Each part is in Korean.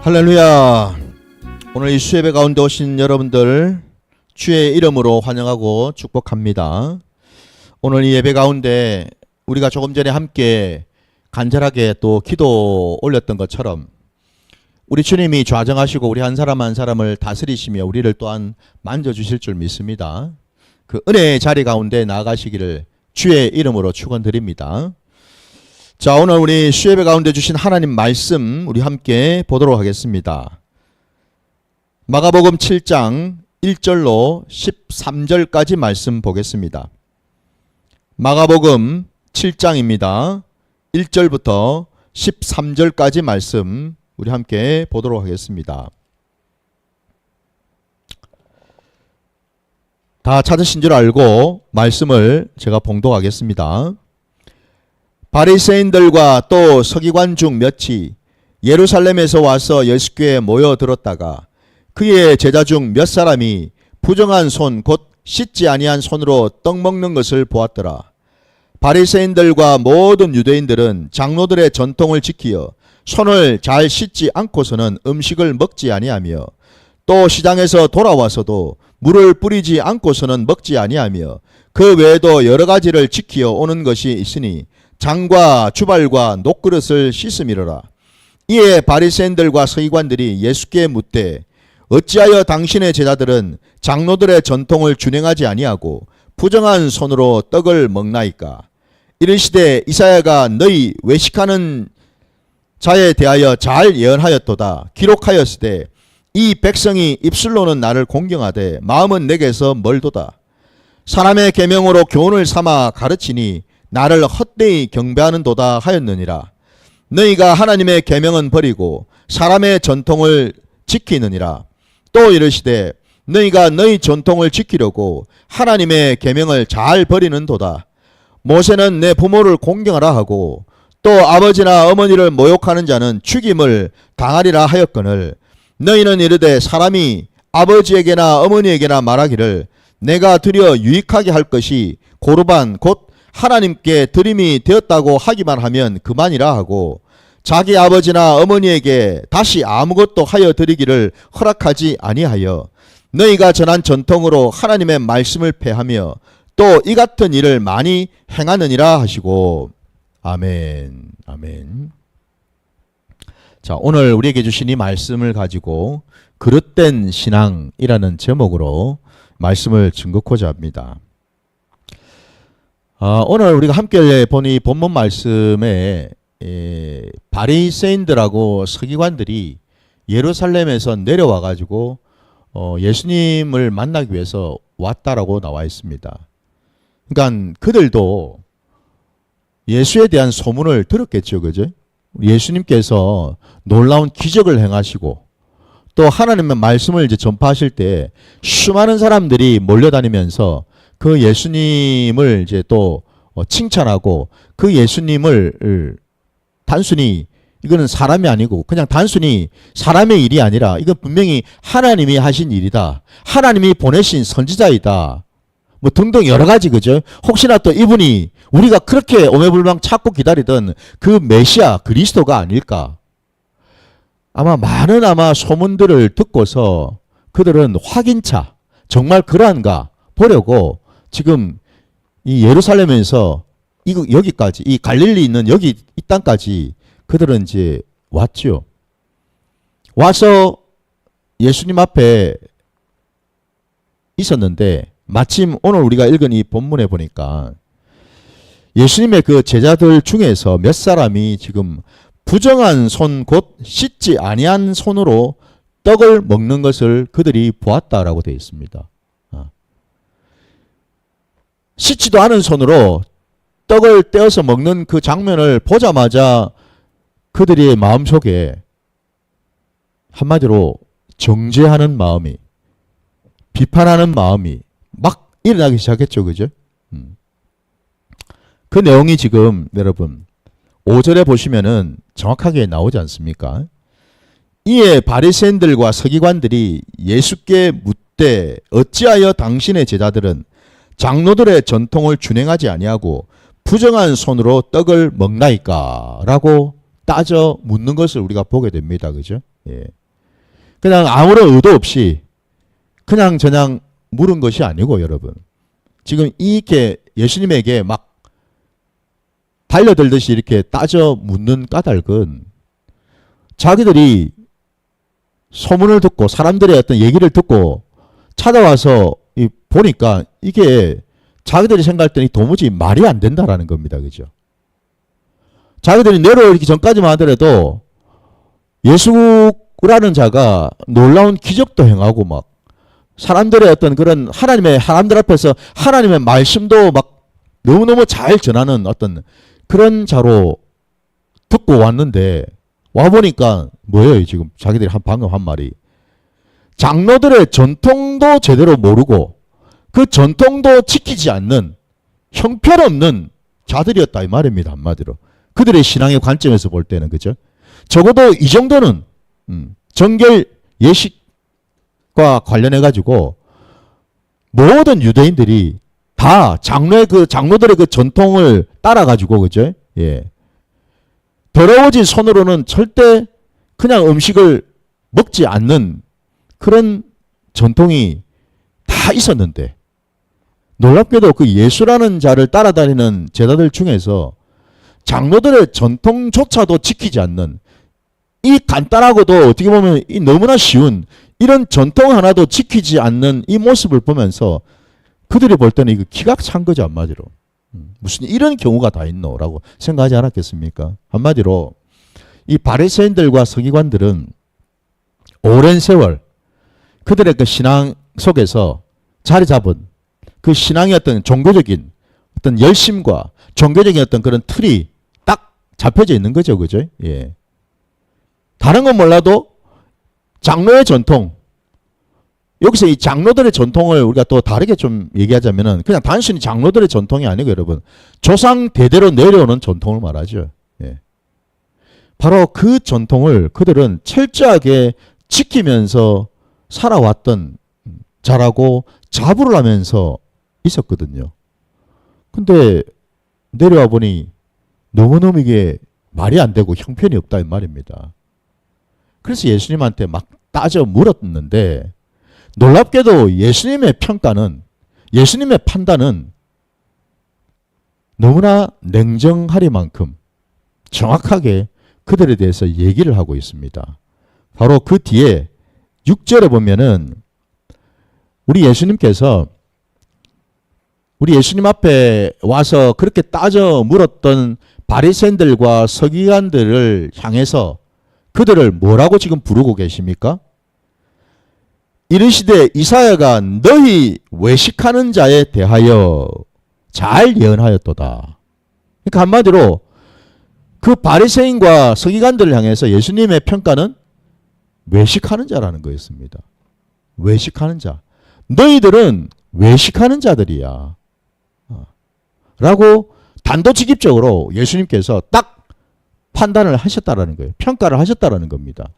할렐루야. 오늘 이 수예배 가운데 오신 여러분들 주의 이름으로 환영하고 축복합니다. 오늘 이 예배 가운데 우리가 조금 전에 함께 간절하게 또 기도 올렸던 것처럼 우리 주님이 좌정하시고 우리 한 사람 한 사람을 다스리시며 우리를 또한 만져주실 줄 믿습니다. 그 은혜의 자리 가운데 나아가시기를 주의 이름으로 축원드립니다. 자, 오늘 우리 수예배 가운데 주신 하나님 말씀 우리 함께 보도록 하겠습니다. 마가복음 7장 1절로 13절까지 말씀 보겠습니다. 마가복음 7장입니다. 1절부터 13절까지 말씀 우리 함께 보도록 하겠습니다. 다 찾으신 줄 알고 말씀을 제가 봉독하겠습니다. 바리새인들과 또 서기관 중 몇이 예루살렘에서 와서 예수께에 모여들었다가 그의 제자 중 몇 사람이 부정한 손 곧 씻지 아니한 손으로 떡 먹는 것을 보았더라. 바리새인들과 모든 유대인들은 장로들의 전통을 지키어 손을 잘 씻지 않고서는 음식을 먹지 아니하며 또 시장에서 돌아와서도 물을 뿌리지 않고서는 먹지 아니하며 그 외에도 여러 가지를 지키어 오는 것이 있으니 장과 주발과 녹그릇을 씻음이로라. 이에 바리새인들과 서기관들이 예수께 묻되 어찌하여 당신의 제자들은 장로들의 전통을 준행하지 아니하고 부정한 손으로 떡을 먹나이까? 이르시되 이사야가 너희 외식하는 자에 대하여 잘 예언하였도다. 기록하였으되 이 백성이 입술로는 나를 공경하되 마음은 내게서 멀도다. 사람의 계명으로 교훈을 삼아 가르치니 나를 헛되이 경배하는도다 하였느니라. 너희가 하나님의 계명은 버리고 사람의 전통을 지키느니라. 또 이르시되 너희가 너희 전통을 지키려고 하나님의 계명을 잘 버리는도다. 모세는 내 부모를 공경하라 하고 또 아버지나 어머니를 모욕하는 자는 죽임을 당하리라 하였거늘 너희는 이르되 사람이 아버지에게나 어머니에게나 말하기를 내가 드려 유익하게 할 것이 고르반 곧 하나님께 드림이 되었다고 하기만 하면 그만이라 하고 자기 아버지나 어머니에게 다시 아무것도 하여 드리기를 허락하지 아니하여 너희가 전한 전통으로 하나님의 말씀을 폐하며 또 이 같은 일을 많이 행하느니라 하시고 아멘. 아멘. 자, 오늘 우리에게 주신 이 말씀을 가지고 그릇된 신앙이라는 제목으로 말씀을 증거하고자 합니다. 오늘 우리가 함께 본 이 본문 말씀에 바리새인들하고 서기관들이 예루살렘에서 내려와 가지고 예수님을 만나기 위해서 왔다라고 나와 있습니다. 그러니까 그들도 예수에 대한 소문을 들었겠죠, 그죠? 예수님께서 놀라운 기적을 행하시고 또 하나님의 말씀을 이제 전파하실 때 수많은 사람들이 몰려다니면서 그 예수님을 이제 또 칭찬하고 그 예수님을 단순히 이거는 사람이 아니고 그냥 단순히 사람의 일이 아니라 이건 분명히 하나님이 하신 일이다. 하나님이 보내신 선지자이다. 뭐 등등 여러 가지 그죠? 혹시나 또 이분이 우리가 그렇게 오매불망 찾고 기다리던 그 메시아 그리스도가 아닐까? 아마 많은 소문들을 듣고서 그들은 확인차 정말 그러한가 보려고 지금 이 예루살렘에서 여기까지 이 갈릴리 있는 여기 이 땅까지 그들은 이제 왔죠. 와서 예수님 앞에 있었는데 마침 오늘 우리가 읽은 이 본문에 보니까 예수님의 그 제자들 중에서 몇 사람이 지금 부정한 손 곧 씻지 아니한 손으로 떡을 먹는 것을 그들이 보았다라고 되어 있습니다. 씻지도 않은 손으로 떡을 떼어서 먹는 그 장면을 보자마자 그들의 마음속에 한마디로 정죄하는 마음이 비판하는 마음이 막 일어나기 시작했죠. 그죠? 그 내용이 지금 여러분 5절에 보시면은 정확하게 나오지 않습니까? 이에 바리새인들과 서기관들이 예수께 묻되 어찌하여 당신의 제자들은 장로들의 전통을 준행하지 아니하고 부정한 손으로 떡을 먹나이까? 라고 따져 묻는 것을 우리가 보게 됩니다. 그죠? 예. 그냥 아무런 의도 없이 그냥 물은 것이 아니고 여러분. 지금 이렇게 예수님에게 막 달려들듯이 이렇게 따져 묻는 까닭은 자기들이 소문을 듣고 사람들의 어떤 얘기를 듣고 찾아와서 보니까 이게 자기들이 생각할 때는 도무지 말이 안 된다라는 겁니다. 그죠? 자기들이 내려오기 전까지만 하더라도 예수라는 자가 놀라운 기적도 행하고 막 사람들의 어떤 그런 사람들 앞에서 하나님의 말씀도 막 너무너무 잘 전하는 어떤 그런 자로 듣고 왔는데 와보니까 뭐예요? 지금 자기들이 방금 한 말이 장로들의 전통도 제대로 모르고 그 전통도 지키지 않는 형편없는 자들이었다 이 말입니다. 한마디로 그들의 신앙의 관점에서 볼 때는 그죠? 적어도 이 정도는 정결 예식과 관련해 가지고 모든 유대인들이 다 장로들의 그 전통을 따라 가지고 그죠? 예. 더러워진 손으로는 절대 그냥 음식을 먹지 않는 그런 전통이 다 있었는데 놀랍게도 그 예수라는 자를 따라다니는 제자들 중에서 장로들의 전통조차도 지키지 않는 이 간단하고도 어떻게 보면 이 너무나 쉬운 이런 전통 하나도 지키지 않는 이 모습을 보면서 그들이 볼 때는 이거 기가 찬 거죠. 한마디로. 무슨 이런 경우가 다 있노라고 생각하지 않았겠습니까? 한마디로 이 바리새인들과 서기관들은 오랜 세월 그들의 그 신앙 속에서 자리 잡은 그 신앙의 어떤 종교적인 어떤 열심과 종교적인 어떤 그런 틀이 딱 잡혀져 있는 거죠. 그죠? 예. 다른 건 몰라도 장로의 전통, 여기서 이 장로들의 전통을 우리가 또 다르게 좀 얘기하자면은 그냥 단순히 장로들의 전통이 아니고 여러분 조상 대대로 내려오는 전통을 말하죠. 예. 바로 그 전통을 그들은 철저하게 지키면서 살아왔던 자라고 자부를 하면서 있었거든요. 근데 내려와 보니 너무너무 이게 말이 안 되고 형편이 없다 이 말입니다. 그래서 예수님한테 막 따져 물었는데 놀랍게도 예수님의 평가는 예수님의 판단은 너무나 냉정하리만큼 정확하게 그들에 대해서 얘기를 하고 있습니다. 바로 그 뒤에 6절에 보면은 우리 예수님께서 우리 예수님 앞에 와서 그렇게 따져 물었던 바리새인들과 서기관들을 향해서 그들을 뭐라고 지금 부르고 계십니까? 이르시되 이사야가 너희 외식하는 자에 대하여 잘 예언하였도다. 그러니까 한마디로 그 바리새인과 서기관들을 향해서 예수님의 평가는 외식하는 자라는 거였습니다. 외식하는 자. 너희들은 외식하는 자들이야. 라고 단도직입적으로 예수님께서 딱 판단을 하셨다라는 거예요. 평가를 하셨다라는 겁니다.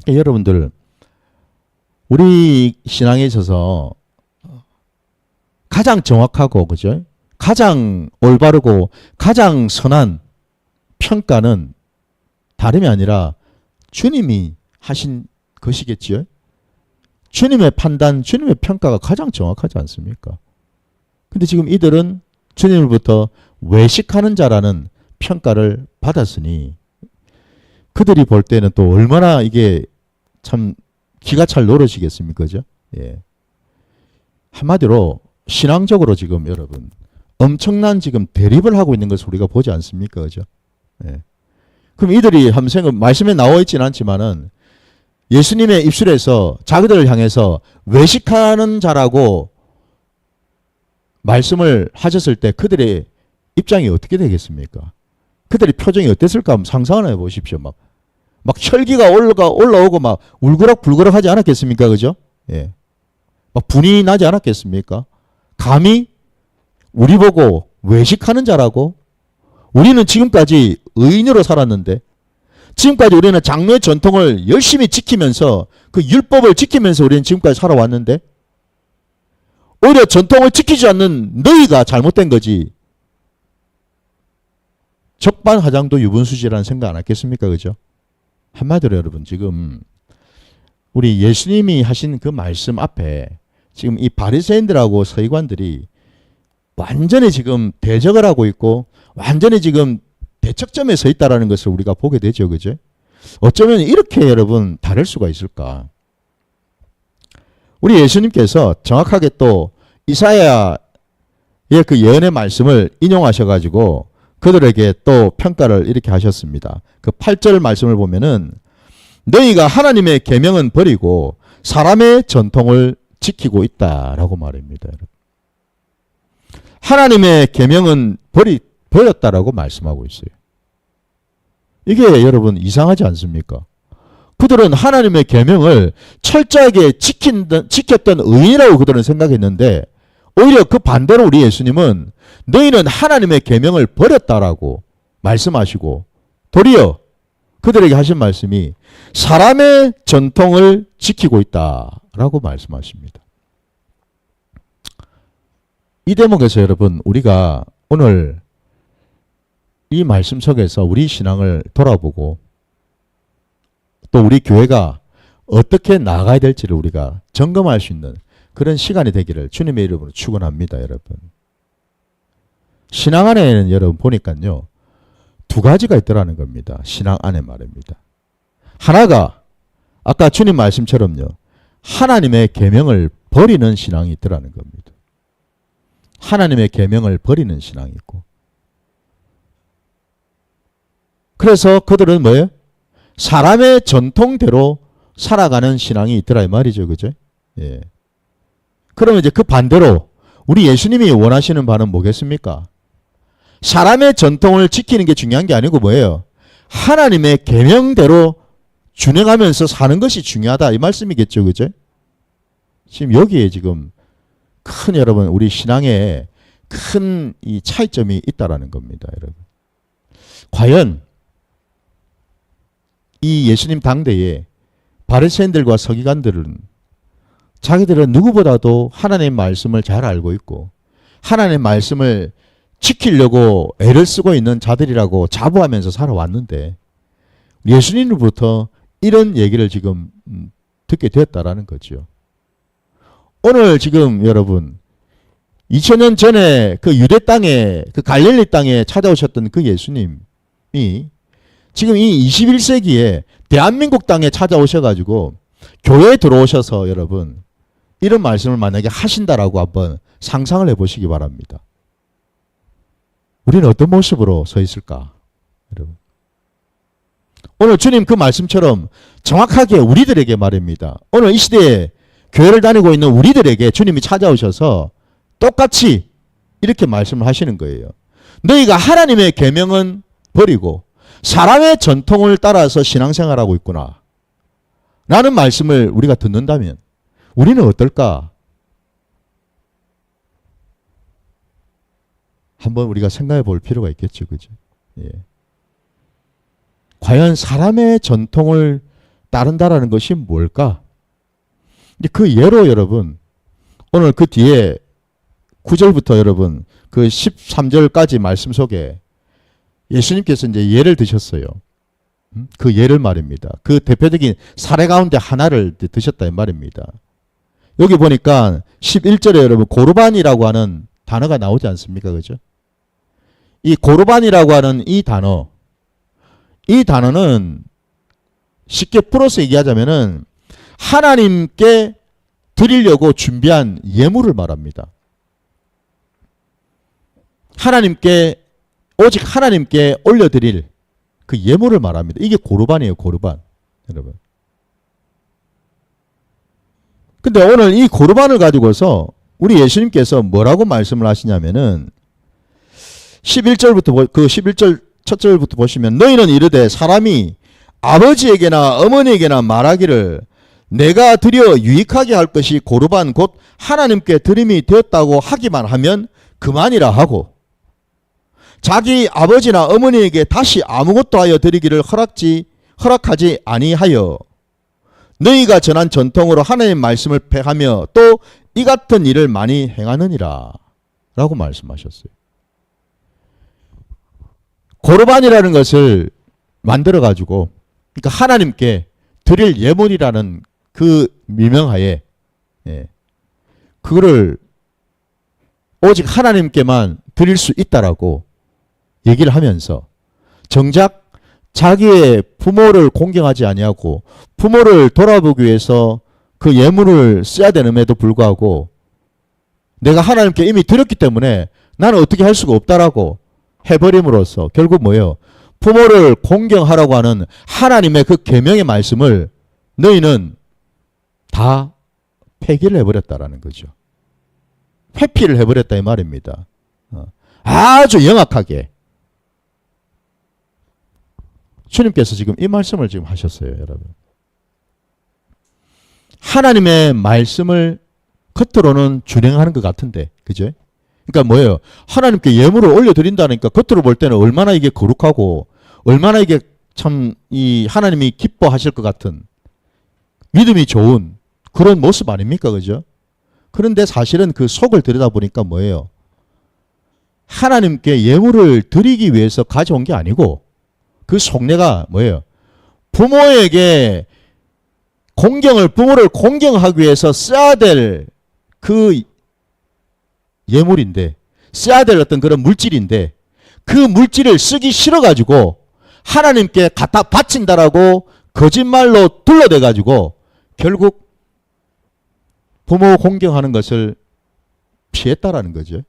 그러니까 여러분들 우리 신앙에 있어서 가장 정확하고 그죠? 가장 올바르고 가장 선한 평가는 다름이 아니라 주님이 하신 것이겠지요. 주님의 판단, 주님의 평가가 가장 정확하지 않습니까? 근데 지금 이들은 주님으로부터 외식하는 자라는 평가를 받았으니 그들이 볼 때는 또 얼마나 이게 참 기가 찰 노릇이겠습니까? 그죠? 예. 한마디로 신앙적으로 지금 여러분 엄청난 지금 대립을 하고 있는 것을 우리가 보지 않습니까? 그죠? 예. 그럼 이들이 말씀에 나와 있지는 않지만은 예수님의 입술에서 자기들을 향해서 외식하는 자라고 말씀을 하셨을 때 그들의 입장이 어떻게 되겠습니까? 그들의 표정이 어땠을까 한번 상상을 해보십시오. 막 혈기가 올라오고 막 울그락불그락 하지 않았겠습니까? 그죠? 예. 막 분이 나지 않았겠습니까? 감히 우리 보고 외식하는 자라고? 우리는 지금까지 의인으로 살았는데 지금까지 우리는 장로의 전통을 열심히 지키면서 그 율법을 지키면서 우리는 지금까지 살아왔는데 오히려 전통을 지키지 않는 너희가 잘못된 거지. 적반하장도 유분수지라는 생각 안 했겠습니까? 그죠? 한마디로 여러분 지금 우리 예수님이 하신 그 말씀 앞에 지금 이 바리새인들하고 서기관들이 완전히 지금 대적을 하고 있고 완전히 지금 대척점에 서 있다라는 것을 우리가 보게 되죠. 그죠? 어쩌면 이렇게 여러분 다를 수가 있을까? 우리 예수님께서 정확하게 또 이사야의 그 예언의 말씀을 인용하셔가지고 그들에게 또 평가를 이렇게 하셨습니다. 그 8절 말씀을 보면은 너희가 하나님의 계명은 버리고 사람의 전통을 지키고 있다라고 말합니다. 하나님의 계명은 버렸다라고 말씀하고 있어요. 이게 여러분 이상하지 않습니까? 그들은 하나님의 계명을 철저하게 지켰던 의인이라고 그들은 생각했는데 오히려 그 반대로 우리 예수님은 너희는 하나님의 계명을 버렸다라고 말씀하시고 도리어 그들에게 하신 말씀이 사람의 전통을 지키고 있다라고 말씀하십니다. 이 대목에서 여러분 우리가 오늘 이 말씀 속에서 우리 신앙을 돌아보고 또 우리 교회가 어떻게 나아가야 될지를 우리가 점검할 수 있는 그런 시간이 되기를 주님의 이름으로 축원합니다. 여러분. 신앙 안에는 여러분 보니까요. 두 가지가 있더라는 겁니다. 신앙 안에 말입니다. 하나가 아까 주님 말씀처럼요. 하나님의 계명을 버리는 신앙이 있더라는 겁니다. 하나님의 계명을 버리는 신앙이 있고 그래서 그들은 뭐예요? 사람의 전통대로 살아가는 신앙이 있더라 이 말이죠. 그죠? 예. 그러면 이제 그 반대로 우리 예수님이 원하시는 바는 뭐겠습니까? 사람의 전통을 지키는 게 중요한 게 아니고 뭐예요? 하나님의 계명대로 준행하면서 사는 것이 중요하다 이 말씀이겠죠. 그죠? 지금 여기에 지금 큰 여러분 우리 신앙에 큰 이 차이점이 있다라는 겁니다. 여러분. 과연 이 예수님 당대에 바리새인들과 서기관들은 자기들은 누구보다도 하나님의 말씀을 잘 알고 있고 하나님의 말씀을 지키려고 애를 쓰고 있는 자들이라고 자부하면서 살아왔는데 예수님으로부터 이런 얘기를 지금 듣게 되었다라는 거죠. 오늘 지금 여러분 2000년 전에 그 유대 땅에 그 갈릴리 땅에 찾아오셨던 그 예수님이 지금 이 21세기에 대한민국 땅에 찾아오셔가지고 교회에 들어오셔서 여러분 이런 말씀을 만약에 하신다라고 한번 상상을 해보시기 바랍니다. 우리는 어떤 모습으로 서 있을까? 여러분. 오늘 주님 그 말씀처럼 정확하게 우리들에게 말입니다. 오늘 이 시대에 교회를 다니고 있는 우리들에게 주님이 찾아오셔서 똑같이 이렇게 말씀을 하시는 거예요. 너희가 하나님의 계명은 버리고 사람의 전통을 따라서 신앙생활하고 있구나. 라는 말씀을 우리가 듣는다면 우리는 어떨까? 한번 우리가 생각해 볼 필요가 있겠죠. 그죠? 예. 과연 사람의 전통을 따른다라는 것이 뭘까? 그 예로 여러분 오늘 그 뒤에 9절부터 여러분 그 13절까지 말씀 속에 예수님께서 이제 예를 드셨어요. 그 예를 말입니다. 그 대표적인 사례 가운데 하나를 드셨다 이 말입니다. 여기 보니까 11절에 여러분 고르반이라고 하는 단어가 나오지 않습니까? 그죠? 이 고르반이라고 하는 이 단어는 쉽게 풀어서 얘기하자면은 하나님께 드리려고 준비한 예물을 말합니다. 오직 하나님께 올려드릴 그 예물을 말합니다. 이게 고르반이에요. 고르반. 여러분. 근데 오늘 이 고르반을 가지고서 우리 예수님께서 뭐라고 말씀을 하시냐면은 11절부터 그 11절 첫 절부터 보시면 너희는 이르되 사람이 아버지에게나 어머니에게나 말하기를 내가 드려 유익하게 할 것이 고르반 곧 하나님께 드림이 되었다고 하기만 하면 그만이라 하고 자기 아버지나 어머니에게 다시 아무것도 하여 드리기를 허락하지 아니하여 너희가 전한 전통으로 하나님의 말씀을 폐하며 또 이 같은 일을 많이 행하느니라 라고 말씀하셨어요. 고르반이라는 것을 만들어 가지고 그러니까 하나님께 드릴 예물이라는 그 미명하에 그거를 오직 하나님께만 드릴 수 있다라고 얘기를 하면서 정작 자기의 부모를 공경하지 아니하고 부모를 돌아보기 위해서 그 예물을 써야 되는데도 불구하고 내가 하나님께 이미 드렸기 때문에 나는 어떻게 할 수가 없다라고 해버림으로써 결국 뭐예요? 부모를 공경하라고 하는 하나님의 그 계명의 말씀을 너희는 다 폐기를 해버렸다라는 거죠. 회피를 해버렸다 이 말입니다. 아주 영악하게 주님께서 지금 이 말씀을 지금 하셨어요, 여러분. 하나님의 말씀을 겉으로는 준행하는 것 같은데, 그죠? 그러니까 뭐예요? 하나님께 예물을 올려드린다니까 겉으로 볼 때는 얼마나 이게 거룩하고 얼마나 이게 참 이 하나님이 기뻐하실 것 같은 믿음이 좋은 그런 모습 아닙니까? 그죠? 그런데 사실은 그 속을 들여다보니까 뭐예요? 하나님께 예물을 드리기 위해서 가져온 게 아니고 그 속내가 뭐예요? 부모에게 부모를 공경하기 위해서 써야 될 그 예물인데, 써야 될 어떤 그런 물질인데, 그 물질을 쓰기 싫어가지고 하나님께 갖다 바친다라고 거짓말로 둘러대가지고 결국 부모 공경하는 것을 피했다라는 거죠.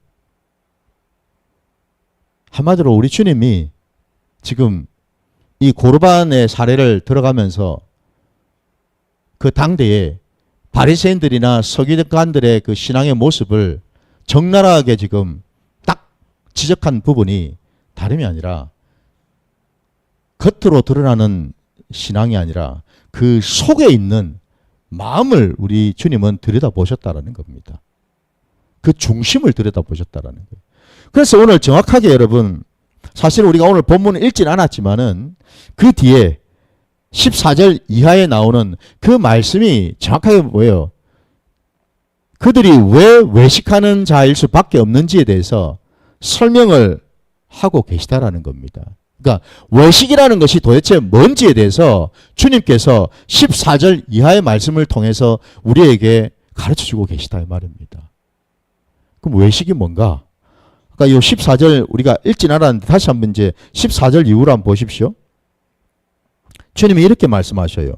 한마디로 우리 주님이 지금 이 고르반의 사례를 들어가면서 그 당대에 바리새인들이나 서기관들의 그 신앙의 모습을 적나라하게 지금 딱 지적한 부분이 다름이 아니라 겉으로 드러나는 신앙이 아니라 그 속에 있는 마음을 우리 주님은 들여다보셨다라는 겁니다. 그 중심을 들여다보셨다라는 거예요. 그래서 오늘 정확하게 여러분, 사실 우리가 오늘 본문을 읽진 않았지만은 그 뒤에 14절 이하에 나오는 그 말씀이 정확하게 뭐예요? 그들이 왜 외식하는 자일 수밖에 없는지에 대해서 설명을 하고 계시다라는 겁니다. 그러니까 외식이라는 것이 도대체 뭔지에 대해서 주님께서 14절 이하의 말씀을 통해서 우리에게 가르쳐주고 계시다 이 말입니다. 그럼 외식이 뭔가? 그러니까 이 14절 우리가 읽진 않았는데 다시 한번 이제 14절 이후로 한번 보십시오. 주님이 이렇게 말씀하셔요.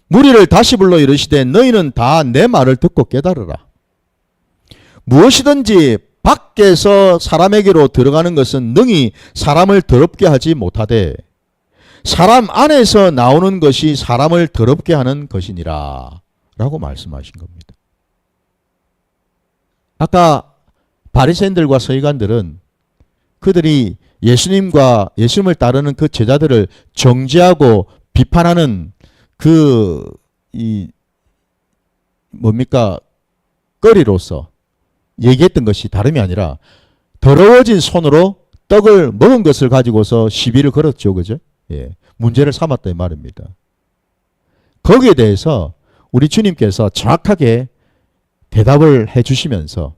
무리를 다시 불러 이르시되 너희는 다 내 말을 듣고 깨달으라. 무엇이든지 밖에서 사람에게로 들어가는 것은 능히 사람을 더럽게 하지 못하되 사람 안에서 나오는 것이 사람을 더럽게 하는 것이니라 라고 말씀하신 겁니다. 아까 바리새인들과 서기관들은 그들이 예수님을 따르는 그 제자들을 정죄하고 비판하는 거리로서 얘기했던 것이 다름이 아니라 더러워진 손으로 떡을 먹은 것을 가지고서 시비를 걸었죠. 그죠? 예. 문제를 삼았다 이 말입니다. 거기에 대해서 우리 주님께서 정확하게 대답을 해 주시면서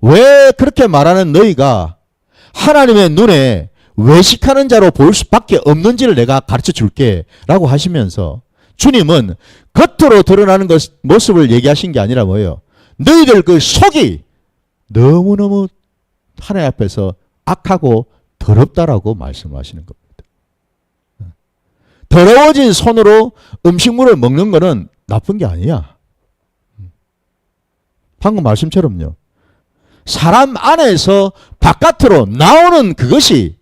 왜 그렇게 말하는 너희가 하나님의 눈에 외식하는 자로 보일 수밖에 없는지를 내가 가르쳐 줄게 라고 하시면서 주님은 겉으로 드러나는 모습을 얘기하신 게 아니라 뭐예요? 너희들 그 속이 너무너무 하나님 앞에서 악하고 더럽다라고 말씀하시는 겁니다. 더러워진 손으로 음식물을 먹는 거는 나쁜 게 아니야. 방금 말씀처럼요. 사람 안에서 바깥으로 나오는 그것이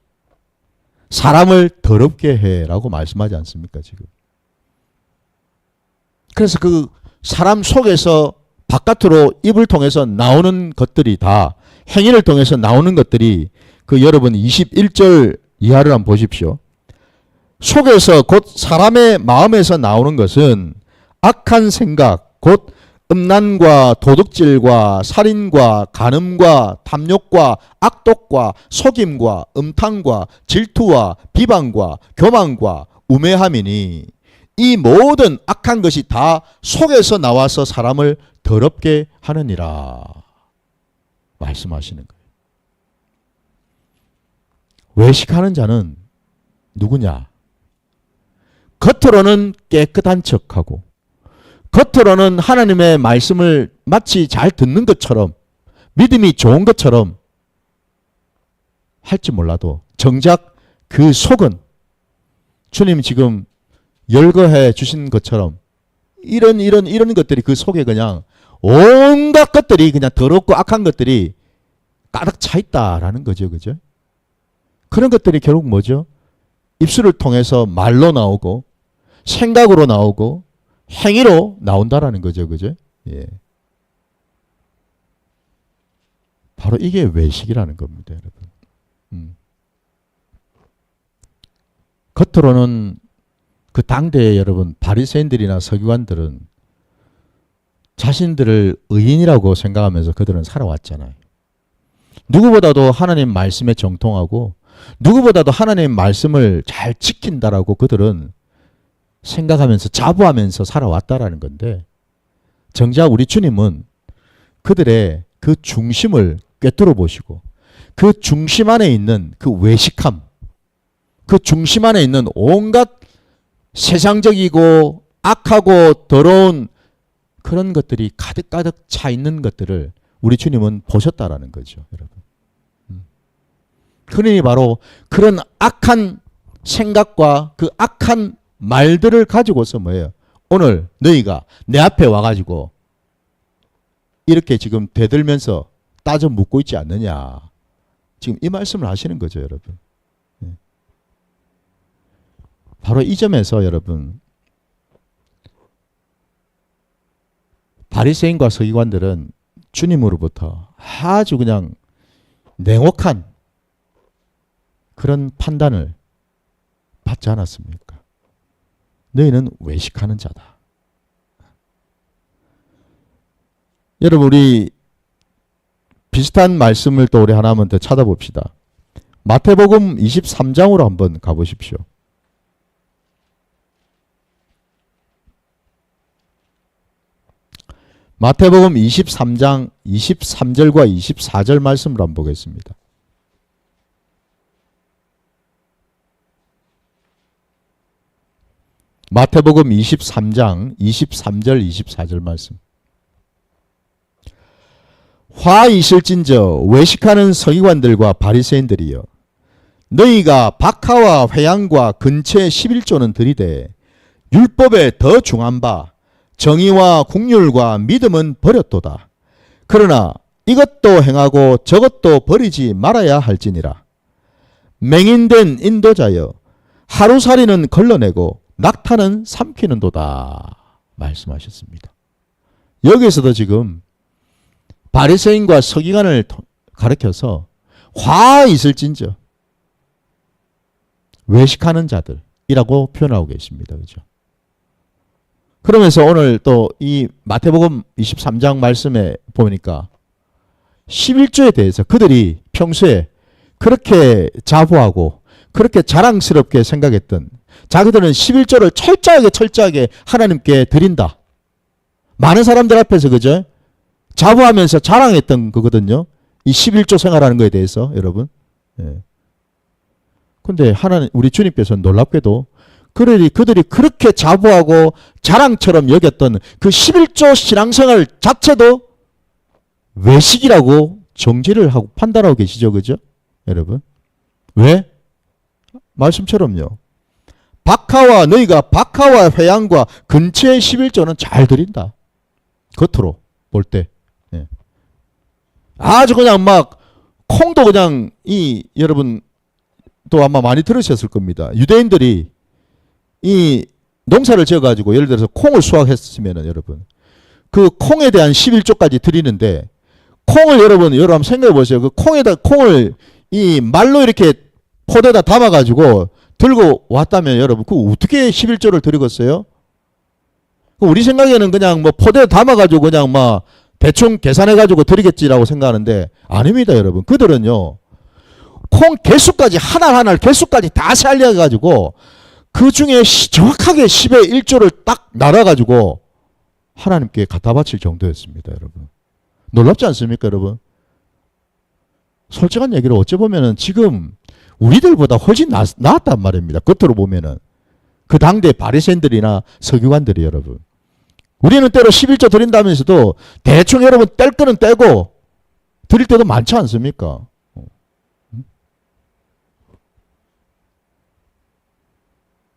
사람을 더럽게 해라고 말씀하지 않습니까, 지금? 그래서 그 사람 속에서 바깥으로 입을 통해서 나오는 것들이 다 행위를 통해서 나오는 것들이 그 여러분 21절 이하를 한번 보십시오. 속에서 곧 사람의 마음에서 나오는 것은 악한 생각, 곧 음란과 도둑질과 살인과 간음과 탐욕과 악독과 속임과 음탕과 질투와 비방과 교만과 우매함이니 이 모든 악한 것이 다 속에서 나와서 사람을 더럽게 하느니라 말씀하시는 거예요. 외식하는 자는 누구냐? 겉으로는 깨끗한 척하고 겉으로는 하나님의 말씀을 마치 잘 듣는 것처럼 믿음이 좋은 것처럼 할지 몰라도 정작 그 속은 주님 지금 열거해 주신 것처럼 이런 것들이 그 속에 그냥 온갖 것들이 그냥 더럽고 악한 것들이 가득 차 있다라는 거죠. 그죠? 그런 것들이 결국 뭐죠? 입술을 통해서 말로 나오고 생각으로 나오고 행위로 나온다라는 거죠. 그죠? 예. 바로 이게 외식이라는 겁니다, 여러분. 겉으로는 그 당대에 여러분 바리새인들이나 서기관들은 자신들을 의인이라고 생각하면서 그들은 살아왔잖아요. 누구보다도 하나님 말씀에 정통하고 누구보다도 하나님 말씀을 잘 지킨다라고 그들은 생각하면서 자부하면서 살아왔다라는 건데 정작 우리 주님은 그들의 그 중심을 꿰뚫어 보시고 그 중심 안에 있는 그 외식함, 그 중심 안에 있는 온갖 세상적이고 악하고 더러운 그런 것들이 가득가득 차 있는 것들을 우리 주님은 보셨다라는 거죠, 여러분. 그러니 바로 그런 악한 생각과 그 악한 말들을 가지고서 뭐예요? 오늘 너희가 내 앞에 와가지고 이렇게 지금 대들면서 따져 묻고 있지 않느냐. 지금 이 말씀을 하시는 거죠, 여러분. 바로 이 점에서 여러분 바리새인과 서기관들은 주님으로부터 아주 그냥 냉혹한 그런 판단을 받지 않았습니까? 너희는 외식하는 자다. 여러분 우리 비슷한 말씀을 또 우리 하나만 더 찾아봅시다. 마태복음 23장으로 한번 가보십시오. 마태복음 23장 23절과 24절 말씀을 한번 보겠습니다. 마태복음 23장 23절 24절 말씀. 화 있을진저 외식하는 서기관들과 바리새인들이여 너희가 박하와 회양과 근체 11조는 들이되 율법에 더 중한 바 정의와 국률과 믿음은 버렸도다. 그러나 이것도 행하고 저것도 버리지 말아야 할지니라. 맹인된 인도자여 하루살이는 걸러내고 낙타는 삼키는도다. 말씀하셨습니다. 여기에서도 지금 바리새인과 서기관을 가리켜서 화 있을진저 외식하는 자들이라고 표현하고 계십니다. 그죠? 그러면서 오늘 또 이 마태복음 23장 말씀에 보니까 11조에 대해서 그들이 평소에 그렇게 자부하고 그렇게 자랑스럽게 생각했던 자기들은 11조를 철저하게 하나님께 드린다. 많은 사람들 앞에서 그죠? 자부하면서 자랑했던 거거든요. 이 11조 생활하는 거에 대해서 여러분. 예. 근데 하나님 우리 주님께서는 놀랍게도 그들이 그렇게 자부하고 자랑처럼 여겼던 그 11조 신앙생활 자체도 외식이라고 정죄를 하고 판단하고 계시죠. 그죠? 여러분. 왜? 말씀처럼요. 너희가 박하와 회양과 근처의 11조는 잘 드린다. 겉으로 볼 때. 예. 아주 그냥 막 콩도 그냥 여러분 또 아마 많이 들으셨을 겁니다. 유대인들이 이 농사를 지어가지고 예를 들어서 콩을 수확했으면은 여러분 그 콩에 대한 11조까지 드리는데 콩을 여러분 한번 생각해 보세요. 그 콩을 이 말로 이렇게 포대에다 담아가지고 들고 왔다면 여러분 그 어떻게 11조를 드리겠어요? 우리 생각에는 그냥 뭐 포대에 담아가지고 그냥 막 대충 계산해가지고 드리겠지라고 생각하는데 아닙니다, 여러분. 그들은요 콩 개수까지 하나하나 개수까지 다 살려가지고 그 중에 정확하게 10의 1조를 딱 나눠가지고 하나님께 갖다 바칠 정도였습니다, 여러분. 놀랍지 않습니까, 여러분? 솔직한 얘기로 어찌 보면은 지금 우리들보다 훨씬 나았단 말입니다. 겉으로 보면은. 그 당대 바리새인들이나 서기관들이 여러분. 우리는 때로 11조 드린다면서도 대충 여러분 뗄 거는 떼고 드릴 때도 많지 않습니까?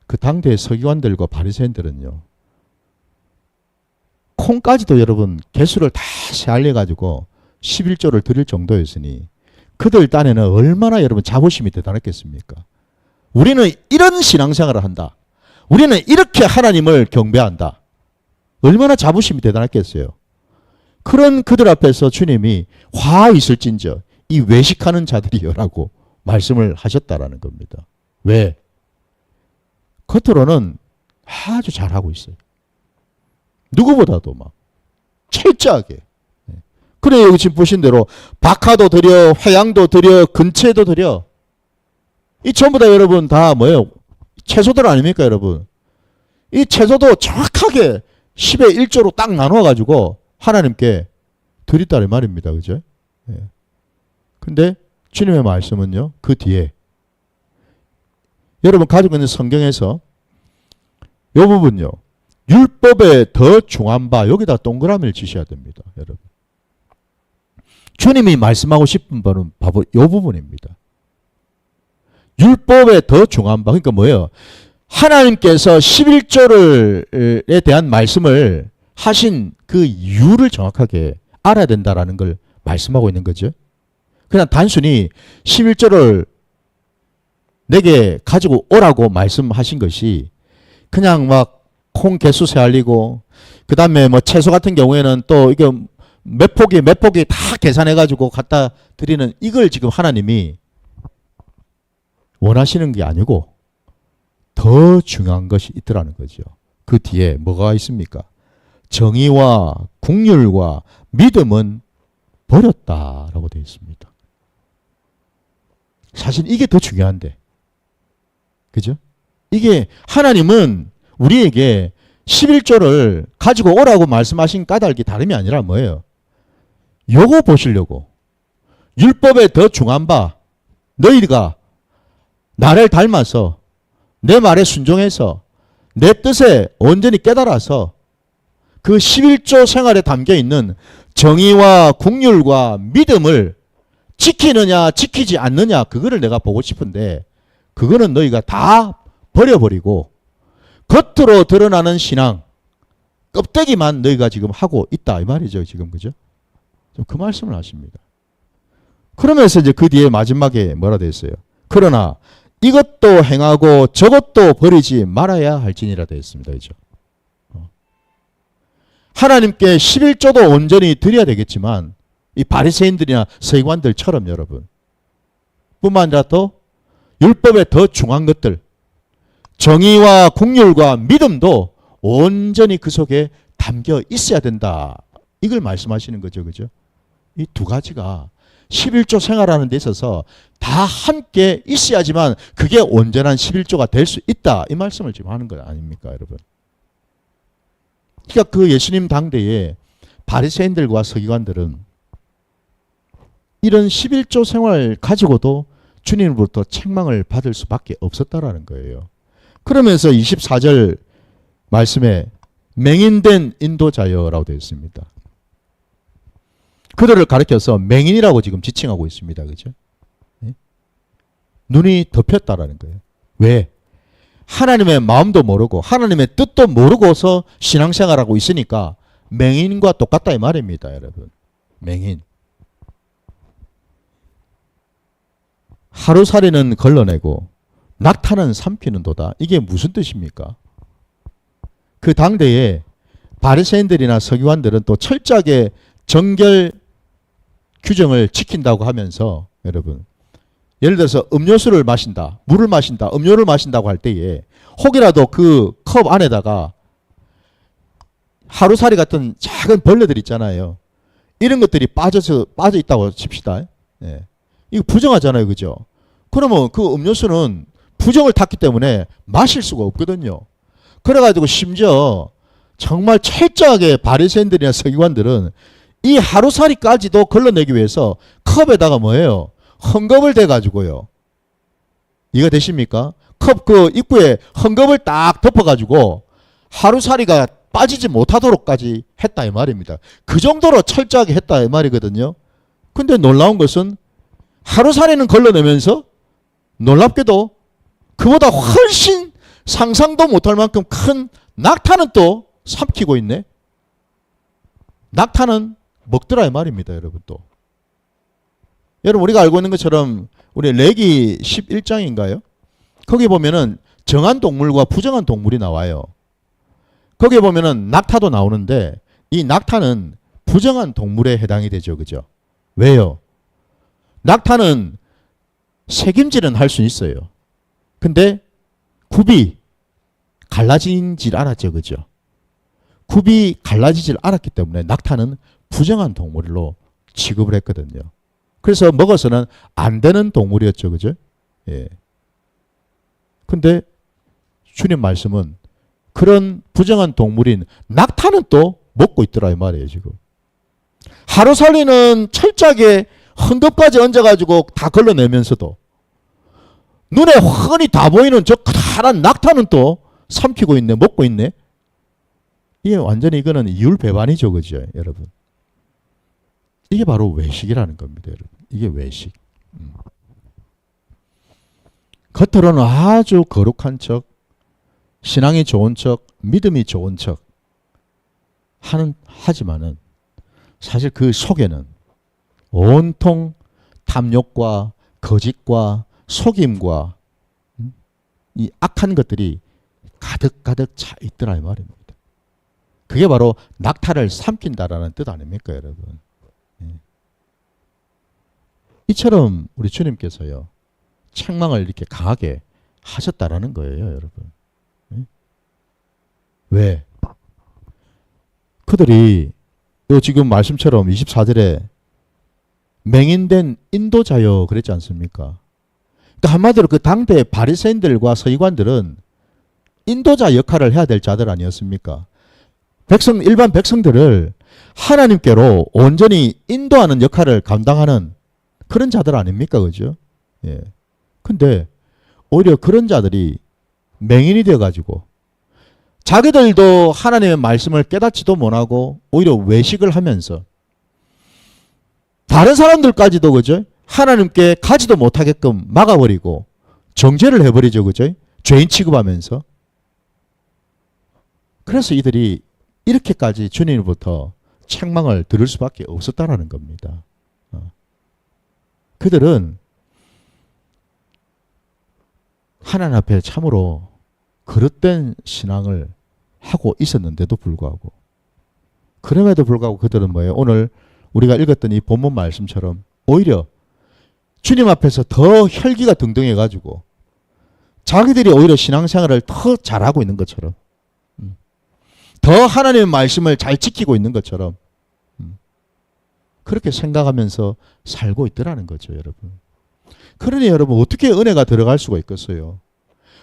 그 당대의 서기관들과 바리새인들은요. 콩까지도 여러분 개수를 다 세알려가지고 11조를 드릴 정도였으니 그들 딴에는 얼마나 여러분 자부심이 대단했겠습니까? 우리는 이런 신앙생활을 한다. 우리는 이렇게 하나님을 경배한다. 얼마나 자부심이 대단했겠어요. 그런 그들 앞에서 주님이 화 있을진저 이 외식하는 자들이여라고 말씀을 하셨다라는 겁니다. 왜? 겉으로는 아주 잘하고 있어요. 누구보다도 막 철저하게. 그래 여기 지금 보신 대로 박하도 드려, 회양도 드려, 근체도 드려. 이 전부 다 여러분 다 뭐예요? 채소들 아닙니까 여러분? 이 채소도 정확하게 10의 1조로 딱 나눠가지고 하나님께 드렸다는 말입니다. 그죠? 예. 근데 주님의 말씀은요. 그 뒤에 여러분 가지고 있는 성경에서 이 부분요. 율법에 더 중한 바 여기다 동그라미를 치셔야 됩니다. 여러분. 주님이 말씀하고 싶은 바는 바로 이 부분입니다. 율법에 더 중한 바 그러니까 뭐예요? 하나님께서 11조에 대한 말씀을 하신 그 이유를 정확하게 알아야 된다라는 걸 말씀하고 있는 거죠. 그냥 단순히 11조를 내게 가지고 오라고 말씀하신 것이 그냥 막 콩 개수 세알리고 그 다음에 뭐 채소 같은 경우에는 또 이게 몇 포기 다 계산해 가지고 갖다 드리는 이걸 지금 하나님이 원하시는 게 아니고 더 중요한 것이 있더라는 거죠. 그 뒤에 뭐가 있습니까? 정의와 국률과 믿음은 버렸다라고 되어 있습니다. 사실 이게 더 중요한데. 그죠? 이게 하나님은 우리에게 11조를 가지고 오라고 말씀하신 까닭이 다름이 아니라 뭐예요? 요거 보시려고. 율법에 더 중한 바 너희가 나를 닮아서 내 말에 순종해서 내 뜻에 온전히 깨달아서 그 11조 생활에 담겨있는 정의와 국률과 믿음을 지키느냐 지키지 않느냐 그거를 내가 보고 싶은데 그거는 너희가 다 버려버리고 겉으로 드러나는 신앙 껍데기만 너희가 지금 하고 있다 이 말이죠. 지금 그죠? 그 말씀을 하십니다. 그러면서 이제 그 뒤에 마지막에 뭐라 되어 있어요? 그러나 이것도 행하고 저것도 버리지 말아야 할지니라 되어 있습니다. 그죠? 하나님께 11조도 온전히 드려야 되겠지만 이 바리새인들이나 서기관들처럼 여러분 뿐만 아니라 또 율법에 더 중한 것들 정의와 국률과 믿음도 온전히 그 속에 담겨 있어야 된다. 이걸 말씀하시는 거죠. 그죠? 이 두 가지가 11조 생활하는 데 있어서 다 함께 있어야지만 그게 온전한 11조가 될 수 있다. 이 말씀을 지금 하는 거 아닙니까, 여러분? 그러니까 그 예수님 당대에 바리새인들과 서기관들은 이런 11조 생활을 가지고도 주님으로부터 책망을 받을 수밖에 없었다라는 거예요. 그러면서 24절 말씀에 맹인된 인도자여라고 되어 있습니다. 그들을 가리켜서 맹인이라고 지금 지칭하고 있습니다. 그죠? 네? 눈이 덮였다라는 거예요. 왜? 하나님의 마음도 모르고 하나님의 뜻도 모르고서 신앙생활하고 있으니까 맹인과 똑같다 이 말입니다. 여러분. 맹인. 하루살이는 걸러내고 낙타는 삼키는도다. 이게 무슨 뜻입니까? 그 당대에 바리새인들이나 서기관들은 또 철저하게 정결 규정을 지킨다고 하면서 여러분 예를 들어서 음료수를 마신다, 물을 마신다, 음료를 마신다고 할 때에 혹이라도 그 컵 안에다가 하루살이 같은 작은 벌레들 있잖아요. 이런 것들이 빠져 있다고 칩시다. 예. 이거 부정하잖아요. 그죠? 그러면 그 음료수는 부정을 탔기 때문에 마실 수가 없거든요. 그래가지고 심지어 정말 철저하게 바리새인들이나 서기관들은 이 하루살이까지도 걸러내기 위해서 컵에다가 뭐예요? 헝겊을 대가지고요. 이해가 되십니까? 컵 그 입구에 헝겊을 딱 덮어가지고 하루살이가 빠지지 못하도록까지 했다 이 말입니다. 그 정도로 철저하게 했다 이 말이거든요. 근데 놀라운 것은 하루살이는 걸러내면서 놀랍게도 그보다 훨씬 상상도 못할 만큼 큰 낙타는 또 삼키고 있네. 낙타는 먹더라 이 말입니다. 여러분 또. 여러분 우리가 알고 있는 것처럼 우리 레기 11장인가요? 거기 보면은 정한 동물과 부정한 동물이 나와요. 거기에 보면은 낙타도 나오는데 이 낙타는 부정한 동물에 해당이 되죠. 그죠? 왜요? 낙타는 색임질은 할 수 있어요. 근데 굽이 갈라지질 않았죠. 그죠? 굽이 갈라지질 않았기 때문에 낙타는 부정한 동물로 취급을 했거든요. 그래서 먹어서는 안 되는 동물이었죠. 그죠? 예. 근데 주님 말씀은 그런 부정한 동물인 낙타는 또 먹고 있더라 이 말이에요. 지금 하루살이는 철저하게 헝겊까지 얹어가지고 다 걸러내면서도 눈에 훤히 다 보이는 저 커다란 낙타는 또 삼키고 있네, 먹고 있네. 이게 완전히 이거는 이율배반이죠. 그죠 여러분? 이게 바로 외식이라는 겁니다. 여러분. 이게 외식. 겉으로는 아주 거룩한 척, 신앙이 좋은 척, 믿음이 좋은 척 하지만은 사실 그 속에는 온통 탐욕과 거짓과 속임과 이 악한 것들이 가득가득 차 있더라 이 말입니다. 그게 바로 낙타를 삼킨다라는 뜻 아닙니까 여러분? 이처럼 우리 주님께서요 책망을 이렇게 강하게 하셨다라는 거예요 여러분. 왜? 그들이 지금 말씀처럼 24절에 맹인된 인도자여 그랬지 않습니까? 그러니까 한마디로 그 당대 바리새인들과 서기관들은 인도자 역할을 해야 될 자들 아니었습니까? 일반 백성들을 하나님께로 온전히 인도하는 역할을 감당하는 그런 자들 아닙니까? 그죠? 예. 근데 오히려 그런 자들이 맹인이 되어가지고 자기들도 하나님의 말씀을 깨닫지도 못하고 오히려 외식을 하면서 다른 사람들까지도 그죠? 하나님께 가지도 못하게끔 막아버리고 정죄를 해버리죠. 그죠? 죄인 취급하면서. 그래서 이들이 이렇게까지 주님으로부터 책망을 들을 수밖에 없었다라는 겁니다. 그들은 하나님 앞에 참으로 그릇된 신앙을 하고 있었는데도 불구하고 그럼에도 불구하고 그들은 뭐예요? 오늘 우리가 읽었던 이 본문 말씀처럼 오히려 주님 앞에서 더 혈기가 등등해가지고 자기들이 오히려 신앙생활을 더 잘하고 있는 것처럼 더 하나님의 말씀을 잘 지키고 있는 것처럼 그렇게 생각하면서 살고 있더라는 거죠. 여러분. 그러니 여러분 어떻게 은혜가 들어갈 수가 있겠어요?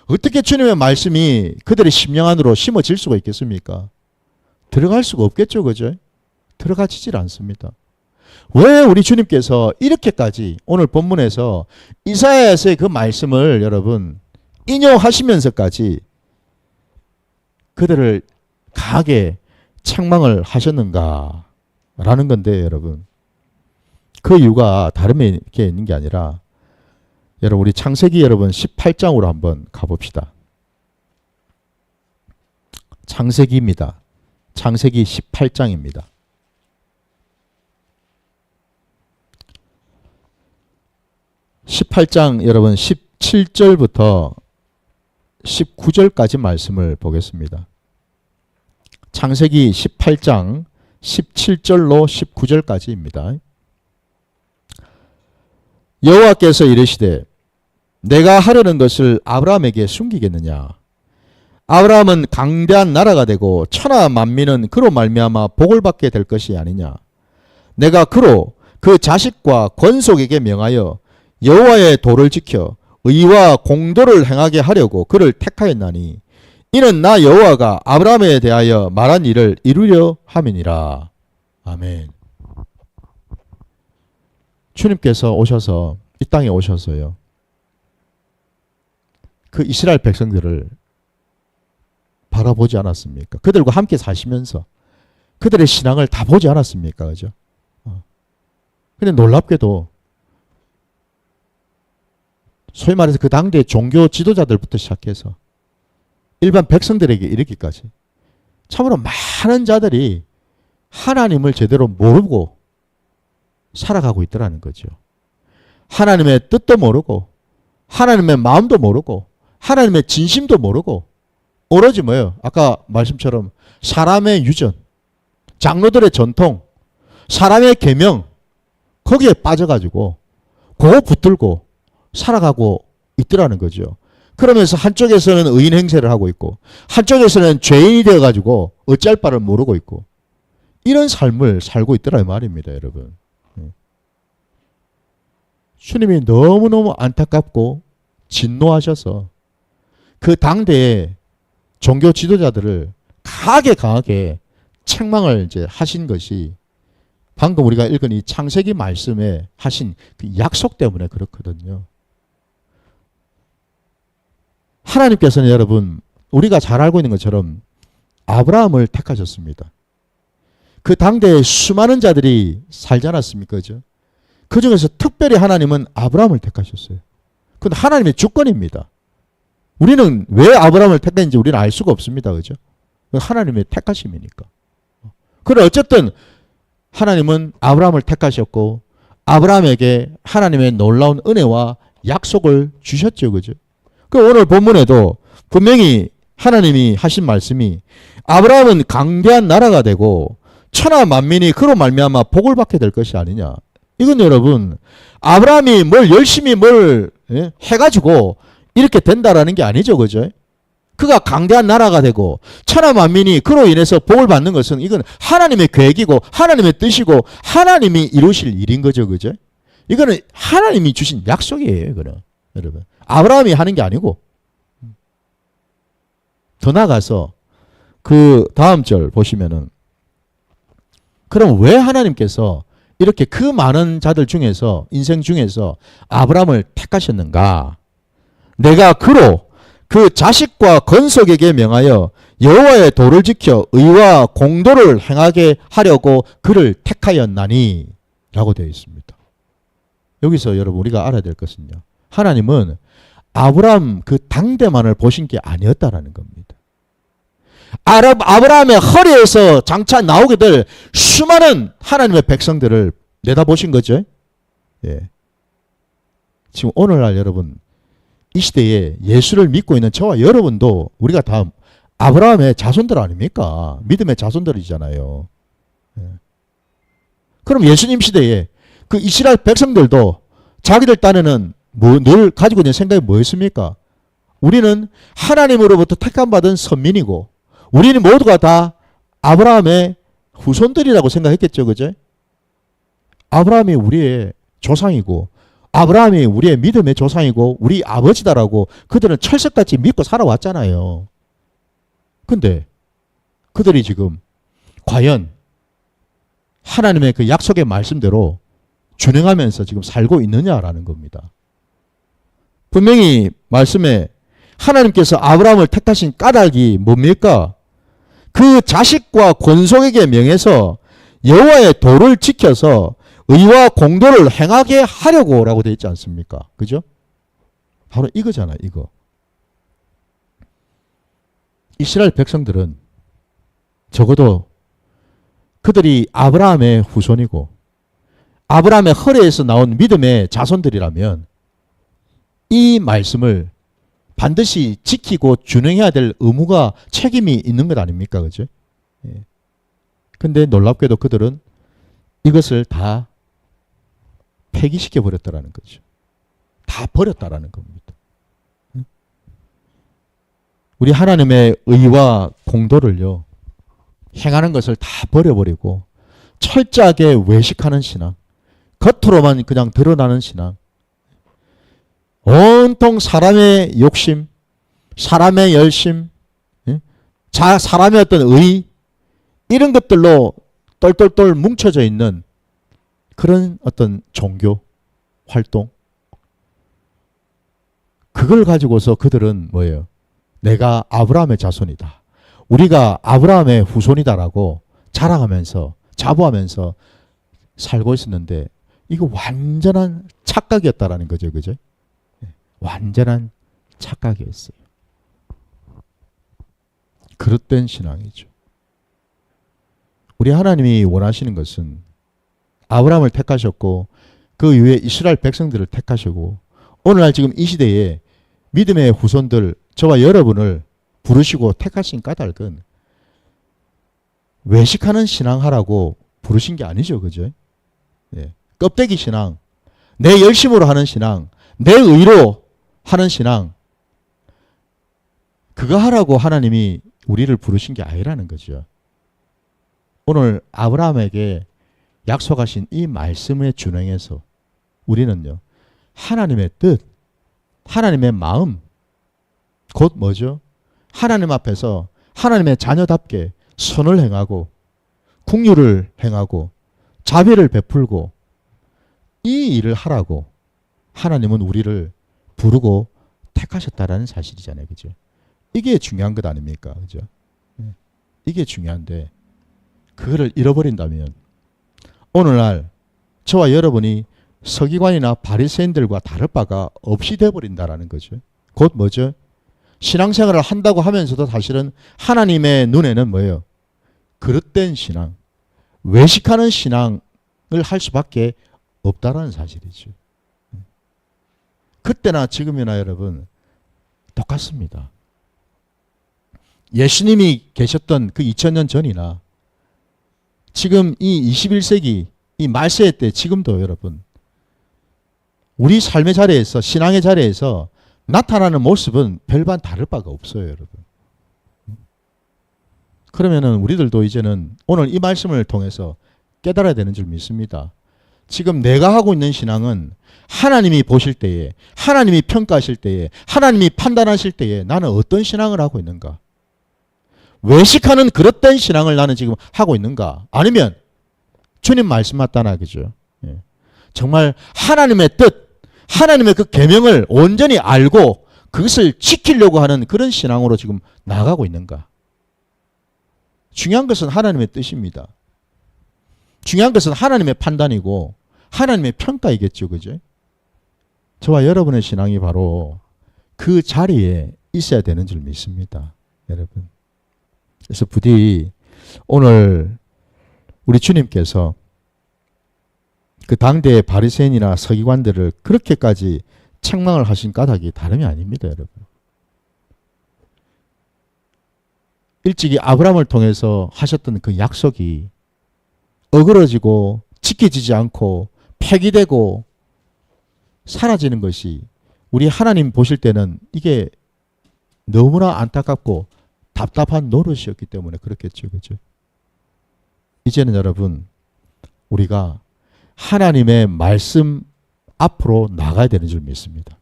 어떻게 주님의 말씀이 그들의 심령 안으로 심어질 수가 있겠습니까? 들어갈 수가 없겠죠. 그죠? 들어가지질 않습니다. 왜 우리 주님께서 이렇게까지 오늘 본문에서 이사야서의 그 말씀을 여러분 인용하시면서까지 그들을 강하게 책망을 하셨는가 라는 건데 여러분 그 이유가 다른 게 있는 게 아니라 여러분 우리 창세기 여러분 18장으로 한번 가봅시다. 창세기입니다. 창세기 18장입니다. (18장) 여러분 17절부터 19절까지 말씀을 보겠습니다. 창세기 18장 17절로 19절까지입니다. 여호와께서 이르시되 내가 하려는 것을 아브라함에게 숨기겠느냐? 아브라함은 강대한 나라가 되고 천하 만민은 그로 말미암아 복을 받게 될 것이 아니냐? 내가 그로 그 자식과 권속에게 명하여 여호와의 도를 지켜 의와 공도를 행하게 하려고 그를 택하였나니 이는 나 여호와가 아브라함에 대하여 말한 일을 이루려 함이니라. 아멘. 주님께서 오셔서 이 땅에 오셔서요. 그 이스라엘 백성들을 바라보지 않았습니까? 그들과 함께 사시면서 그들의 신앙을 다 보지 않았습니까? 그죠? 근데 놀랍게도 소위 말해서 그 당대의 종교 지도자들부터 시작해서 일반 백성들에게 이르기까지 참으로 많은 자들이 하나님을 제대로 모르고 살아가고 있더라는 거죠. 하나님의 뜻도 모르고 하나님의 마음도 모르고 하나님의 진심도 모르고 오로지 뭐예요? 아까 말씀처럼 사람의 유전, 장로들의 전통, 사람의 계명 거기에 빠져가지고 그거 붙들고 살아가고 있더라는 거죠. 그러면서 한쪽에서는 의인 행세를 하고 있고 한쪽에서는 죄인이 되어가지고 어찌할 바를 모르고 있고 이런 삶을 살고 있더라 말입니다. 여러분. 주님이 너무너무 안타깝고 진노하셔서 그 당대의 종교 지도자들을 강하게 책망을 이제 하신 것이 방금 우리가 읽은 이 창세기 말씀에 하신 그 약속 때문에 그렇거든요. 하나님께서는 여러분 우리가 잘 알고 있는 것처럼 아브라함을 택하셨습니다. 그 당대에 수많은 자들이 살지 않았습니까? 그죠? 그 중에서 특별히 하나님은 아브라함을 택하셨어요. 그건 하나님의 주권입니다. 우리는 왜 아브라함을 택했는지 우리는 알 수가 없습니다. 그죠? 하나님의 택하심이니까. 그래 어쨌든 하나님은 아브라함을 택하셨고 아브라함에게 하나님의 놀라운 은혜와 약속을 주셨죠. 그죠? 그 오늘 본문에도 분명히 하나님이 하신 말씀이 아브라함은 강대한 나라가 되고 천하 만민이 그로 말미암아 복을 받게 될 것이 아니냐. 이건 여러분 아브라함이 뭘 열심히 해가지고 이렇게 된다라는 게 아니죠. 그죠? 그가 강대한 나라가 되고 천하 만민이 그로 인해서 복을 받는 것은 이건 하나님의 계획이고 하나님의 뜻이고 하나님이 이루실 일인 거죠. 그죠? 이거는 하나님이 주신 약속이에요. 이거는 여러분 아브라함이 하는 게 아니고. 더 나아가서 그 다음 절 보시면은 그럼 왜 하나님께서 이렇게 그 많은 자들 중에서 인생 중에서 아브라함을 택하셨는가? 내가 그로 그 자식과 건석에게 명하여 여호와의 도를 지켜 의와 공도를 행하게 하려고 그를 택하였나니 라고 되어 있습니다. 여기서 여러분 우리가 알아야 될 것은요. 하나님은 아브라함 그 당대만을 보신 게 아니었다라는 겁니다. 아브라함의 허리에서 장차 나오게 될 수많은 하나님의 백성들을 내다보신 거죠. 예. 지금 오늘날 여러분 이 시대에 예수를 믿고 있는 저와 여러분도 우리가 다 아브라함의 자손들 아닙니까? 믿음의 자손들이잖아요. 예. 그럼 예수님 시대에 그 이스라엘 백성들도 자기들 딴에는 늘 가지고 있는 생각이 뭐였습니까? 우리는 하나님으로부터 택함받은 선민이고 우리는 모두가 다 아브라함의 후손들이라고 생각했겠죠. 그죠? 아브라함이 우리의 조상이고 아브라함이 우리의 믿음의 조상이고 우리 아버지다라고 그들은 철석같이 믿고 살아왔잖아요. 근데 그들이 지금 과연 하나님의 그 약속의 말씀대로 준행하면서 지금 살고 있느냐라는 겁니다. 분명히 말씀에 하나님께서 아브라함을 택하신 까닭이 뭡니까? 그 자식과 권속에게 명해서 여호와의 도를 지켜서 의와 공도를 행하게 하려고 라고 되어 있지 않습니까? 그죠? 바로 이거잖아요. 이거. 이스라엘 백성들은 적어도 그들이 아브라함의 후손이고 아브라함의 허리에서 나온 믿음의 자손들이라면 이 말씀을 반드시 지키고 준행해야 될 의무가 책임이 있는 것 아닙니까? 그죠? 예. 근데 놀랍게도 그들은 이것을 다 폐기시켜 버렸다라는 거죠. 다 버렸다라는 겁니다. 우리 하나님의 의와 공도를요, 행하는 것을 다 버려버리고 철저하게 외식하는 신앙, 겉으로만 그냥 드러나는 신앙, 온통 사람의 욕심, 사람의 열심, 사람의 어떤 의, 이런 것들로 똘똘똘 뭉쳐져 있는 그런 어떤 종교 활동, 그걸 가지고서 그들은 뭐예요? 내가 아브라함의 자손이다. 우리가 아브라함의 후손이다라고 자랑하면서 자부하면서 살고 있었는데 이거 완전한 착각이었다라는 거죠. 그죠? 완전한 착각이었어요. 그릇된 신앙이죠. 우리 하나님이 원하시는 것은 아브라함을 택하셨고 그 이후에 이스라엘 백성들을 택하시고 오늘날 지금 이 시대에 믿음의 후손들 저와 여러분을 부르시고 택하신 까닭은 외식하는 신앙하라고 부르신 게 아니죠. 그죠? 예. 껍데기 신앙, 내 열심으로 하는 신앙, 내 의로 하는 신앙, 그거 하라고 하나님이 우리를 부르신 게 아니라는 거죠. 오늘 아브라함에게 약속하신 이 말씀에 준행해서 우리는요, 하나님의 뜻, 하나님의 마음, 곧 뭐죠? 하나님 앞에서 하나님의 자녀답게 선을 행하고 긍휼을 행하고 자비를 베풀고 이 일을 하라고 하나님은 우리를 부르고 택하셨다라는 사실이잖아요. 그죠? 이게 중요한 것 아닙니까? 그죠? 이게 중요한데 그거를 잃어버린다면 오늘날 저와 여러분이 서기관이나 바리새인들과 다를 바가 없이 되어버린다라는 거죠. 곧 뭐죠? 신앙생활을 한다고 하면서도 사실은 하나님의 눈에는 뭐예요? 그릇된 신앙, 외식하는 신앙을 할 수밖에 없다라는 사실이죠. 그때나 지금이나 여러분 똑같습니다. 예수님이 계셨던 그 2000년 전이나 지금 이 21세기 이 말세의 때 지금도 여러분 우리 삶의 자리에서 신앙의 자리에서 나타나는 모습은 별반 다를 바가 없어요. 여러분. 그러면은 우리들도 이제는 오늘 이 말씀을 통해서 깨달아야 되는 줄 믿습니다. 지금 내가 하고 있는 신앙은 하나님이 보실 때에 하나님이 평가하실 때에 하나님이 판단하실 때에 나는 어떤 신앙을 하고 있는가? 외식하는 그릇된 신앙을 나는 지금 하고 있는가? 아니면 주님 말씀 맞다나 그죠? 예. 정말 하나님의 뜻, 하나님의 그 계명을 온전히 알고 그것을 지키려고 하는 그런 신앙으로 지금 나아가고 있는가? 중요한 것은 하나님의 뜻입니다. 중요한 것은 하나님의 판단이고 하나님의 평가이겠죠. 그죠? 저와 여러분의 신앙이 바로 그 자리에 있어야 되는 줄 믿습니다. 여러분. 그래서 부디 오늘 우리 주님께서 그 당대의 바리새인이나 서기관들을 그렇게까지 책망을 하신 까닭이 다름이 아닙니다. 여러분. 일찍이 아브라함을 통해서 하셨던 그 약속이 어그러지고 지켜지지 않고 폐기되고 사라지는 것이 우리 하나님 보실 때는 이게 너무나 안타깝고 답답한 노릇이었기 때문에 그렇겠죠. 그죠? 이제는 여러분 우리가 하나님의 말씀 앞으로 나가야 되는 줄 믿습니다.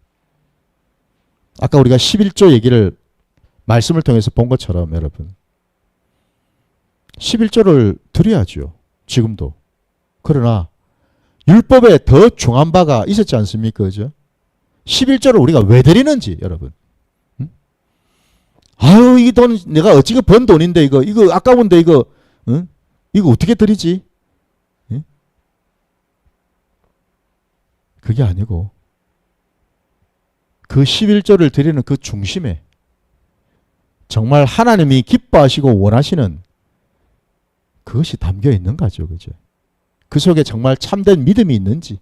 아까 우리가 11조 얘기를 말씀을 통해서 본 것처럼 여러분 11조를 드려야죠. 지금도. 그러나 율법에 더 중한 바가 있었지 않습니까? 그죠? 11조를 우리가 왜 드리는지 여러분. 아유 이 돈 내가 어찌게 번 돈인데 이거 아까운데 이거 어떻게 드리지? 그게 아니고 그 11조를 드리는 그 중심에 정말 하나님이 기뻐하시고 원하시는 그것이 담겨 있는 거죠. 그죠? 그 속에 정말 참된 믿음이 있는지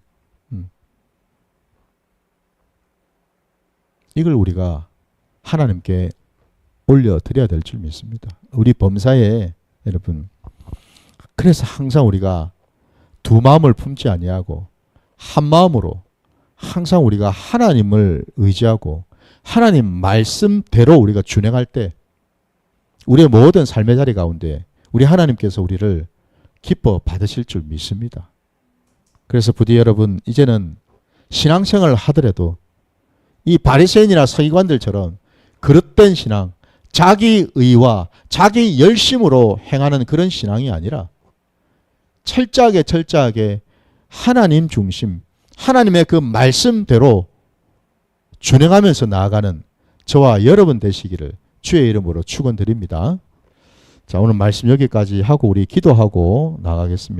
이걸 우리가 하나님께 올려드려야 될 줄 믿습니다. 우리 범사에 여러분 그래서 항상 우리가 두 마음을 품지 아니하고 한 마음으로 항상 우리가 하나님을 의지하고 하나님 말씀대로 우리가 준행할 때 우리의 모든 삶의 자리 가운데 우리 하나님께서 우리를 기뻐 받으실 줄 믿습니다. 그래서 부디 여러분 이제는 신앙생활을 하더라도 이 바리새인이나 서기관들처럼 그릇된 신앙, 자기 의와 자기 열심으로 행하는 그런 신앙이 아니라 철저하게 하나님 중심, 하나님의 그 말씀대로 준행하면서 나아가는 저와 여러분 되시기를 주의 이름으로 축원드립니다. 자, 오늘 말씀 여기까지 하고 우리 기도하고 나가겠습니다.